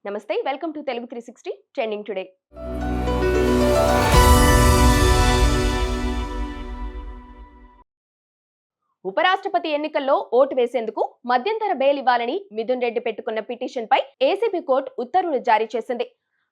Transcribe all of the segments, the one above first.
నమస్తే, welcome to Telugu 360 trending today. ఉపరాష్ట్రపతి ఎన్నికల్లో ఓటు వేసేందుకు మధ్యంతర బెయిల్ ఇవ్వాలని మిథున్ రెడ్డి పెట్టుకున్న పిటిషన్ పై ఏసీబీ కోర్టు ఉత్తర్వులు జారీ చేసింది.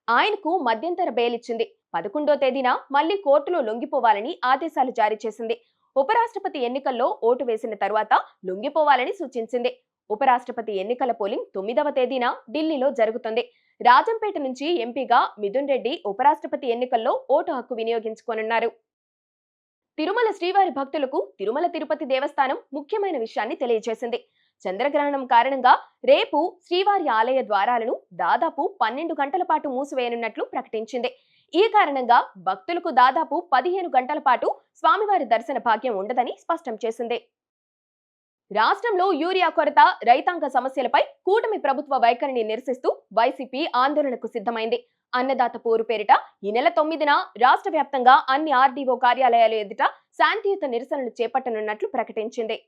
ఆయనకు మధ్యంతర బెయిల్ ఇచ్చింది. 11వ తేదీన మళ్లీ కోర్టులో లొంగిపోవాలని ఆదేశాలు జారీ చేసింది. ఉపరాష్ట్రపతి ఎన్నికల్లో ఓటు వేసిన తర్వాత లొంగిపోవాలని సూచించింది. ఉపరాష్ట్రపతి ఎన్నికల పోలింగ్ 9వ తేదీన ఢిల్లీలో జరుగుతుంది. రాజంపేట నుంచి ఎంపీగా మిథున్ రెడ్డి ఉపరాష్ట్రపతి ఎన్నికల్లో ఓటు హక్కు వినియోగించుకోనున్నారు. తిరుమల శ్రీవారి భక్తులకు తిరుమల తిరుపతి దేవస్థానం ముఖ్యమైన విషయాన్ని తెలియజేసింది. చంద్రగ్రహణం కారణంగా రేపు శ్రీవారి ఆలయ ద్వారాలను దాదాపు 12 గంటల పాటు మూసివేయనున్నట్లు ప్రకటించింది. ఈ కారణంగా భక్తులకు దాదాపు 15 గంటల పాటు స్వామివారి దర్శన భాగ్యం ఉండదని స్పష్టం చేసింది. రాష్ట్రంలో యూరియా కొరత, రైతాంగ సమస్యలపై కూటమి ప్రభుత్వ వైఖరిని నిరసిస్తూ వైసీపీ ఆందోళనకు సిద్ధమైంది. అన్నదాత పోరు పేరిట ఈ నెల 9న రాష్ట్ర వ్యాప్తంగా అన్ని ఆర్డీఓ కార్యాలయాల ఎదుట శాంతియుత నిరసనలు చేపట్టనున్నట్లు ప్రకటించింది.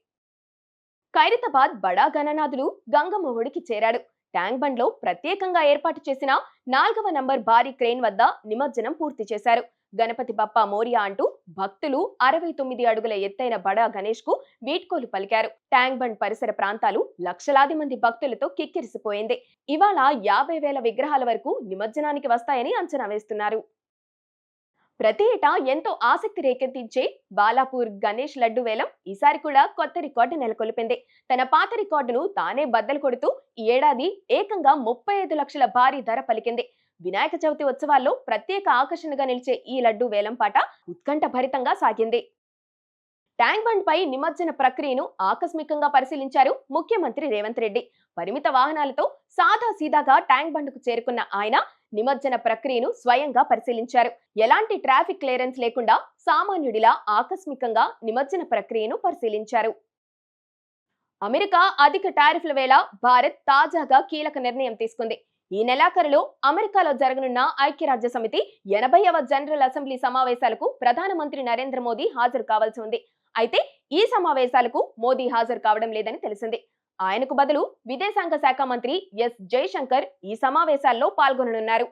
ఖైరతాబాద్ బడా గణనాథులు గంగమ్మ ఒడికి చేరాడు. ట్యాంక్ బండ్ లో ప్రత్యేకంగా ఏర్పాటు చేసిన 4వ నంబర్ భారీ క్రేన్ వద్ద నిమజ్జనం పూర్తి చేశారు. గణపతి బప్పా మోరియా అంటూ భక్తులు 69 అడుగుల ఎత్తైన బడా గణేష్ కు వీడ్కోలు పలికారు. ట్యాంక్ బండ్ పరిసర ప్రాంతాలు లక్షలాది మంది భక్తులతో కిక్కిరిసిపోయింది. ఇవాళ 50,000 విగ్రహాల వరకు నిమజ్జనానికి వస్తాయని అంచనా వేస్తున్నారు. ప్రతి ఏటా ఎంతో ఆసక్తి రేకెత్తించే బాలాపూర్ గణేష్ లడ్డు వేలం ఈసారి కూడా కొత్త రికార్డు నెలకొల్పింది. తన పాత రికార్డును తానే బద్దలు కొడుతూ ఈ ఏడాది ఏకంగా 35 లక్షల భారీ ధర పలికింది. వినాయక చవితి ఉత్సవాల్లో ప్రత్యేక ఆకర్షణగా నిలిచే ఈ లడ్డు వేలం పాట ఉత్కంఠ భరితంగా సాగింది. ట్యాంక్ బండ్ పై నిమజ్జన ప్రక్రియను ఆకస్మికంగా పరిశీలించారు ముఖ్యమంత్రి రేవంత్ రెడ్డి. పరిమిత వాహనాలతో సాదా సీదాగా ట్యాంక్ బండ్ కు చేరుకున్న ఆయన నిమజ్జన ప్రక్రియను స్వయంగా పరిశీలించారు. ఎలాంటి ట్రాఫిక్ క్లియరెన్స్ లేకుండా సామాన్యుడిలా ఆకస్మికంగా నిమజ్జన ప్రక్రియను పరిశీలించారు. అమెరికా అధిక టారిఫ్ల వేళ భారత్ తాజాగా కీలక నిర్ణయం తీసుకుంది. ఈ నెలాఖరులో అమెరికాలో జరగనున్న ఐక్యరాజ్య సమితి 80వ జనరల్ అసెంబ్లీ సమావేశాలకు ప్రధానమంత్రి నరేంద్ర మోదీ హాజరు కావాల్సి ఉంది. అయితే ఈ సమావేశాలకు మోదీ హాజరు కావడం లేదని తెలిసింది. ఆయనకు బదులు విదేశాంగ శాఖ మంత్రి ఎస్ జయశంకర్ ఈ సమావేశాల్లో పాల్గొననున్నారు.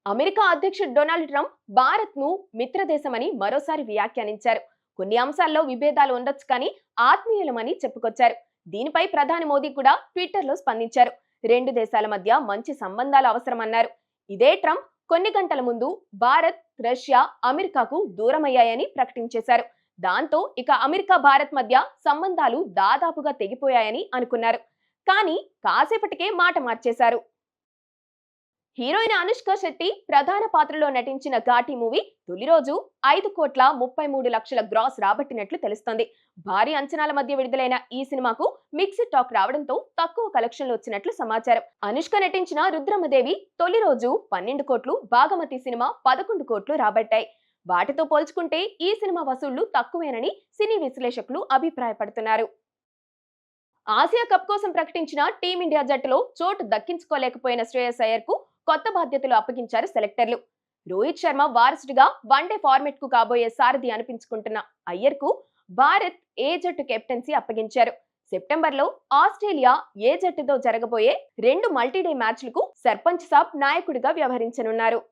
అమెరికా అధ్యక్షుడు డొనాల్డ్ ట్రంప్ భారత్ ను మిత్రదేశమని మరోసారి వ్యాఖ్యానించారు. కొన్ని అంశాల్లో విభేదాలు ఉండొచ్చు కానీ ఆత్మీయులమని చెప్పుకొచ్చారు. దీనిపై ప్రధాని మోదీ కూడా ట్విట్టర్ లో స్పందించారు. 2 దేశాల మధ్య మంచి సంబంధాలు అవసరమన్నారు. ఇదే ట్రంప్ కొన్ని గంటల ముందు భారత్, రష్యా అమెరికాకు దూరమయ్యాయని ప్రకటించేశారు. దాంతో ఇక అమెరికా భారత్ మధ్య సంబంధాలు దాదాపుగా తెగిపోయాయని అనుకున్నారు. కానీ కాసేపటికే మాట మార్చేశారు. హీరోయిన్ అనుష్క శెట్టి ప్రధాన పాత్రలో నటించిన ఘాటి మూవీ తొలి రోజు 5,33,00,000 గ్రాస్ రాబట్టినట్లు తెలుస్తోంది. భారీ అంచనాల మధ్య విడుదలైన ఈ సినిమాకు మిక్స్డ్ టాక్ రావడంతో తక్కువ కలెక్షన్లు వచ్చినట్లు సమాచారం. అనుష్క నటించిన రుద్రమదేవి తొలి రోజు 12 కోట్లు, భాగమతి సినిమా 11 కోట్లు రాబట్టాయి. వాటితో పోల్చుకుంటే ఈ సినిమా వసూళ్లు తక్కువేనని సినీ విశ్లేషకులు అభిప్రాయపడుతున్నారు. ఆసియా కప్ కోసం ప్రకటించిన టీమిండియా జట్టులో చోటు దక్కించుకోలేకపోయిన శ్రేయస్ అయ్యర్ కు కొత్త బాధ్యతలు అప్పగించారు సెలెక్టర్లు. రోహిత్ శర్మ వారసుడిగా వన్డే ఫార్మెట్ కు కాబోయే సారథి అనిపించుకుంటున్న అయ్యర్ కు భారత్ ఏ జట్టు కెప్టెన్సీ అప్పగించారు. సెప్టెంబర్ లో ఆస్ట్రేలియా ఏ జట్టుతో జరగబోయే 2 మల్టీడే మ్యాచ్లకు సర్పంచ్ సాబ్ నాయకుడిగా వ్యవహరించనున్నారు.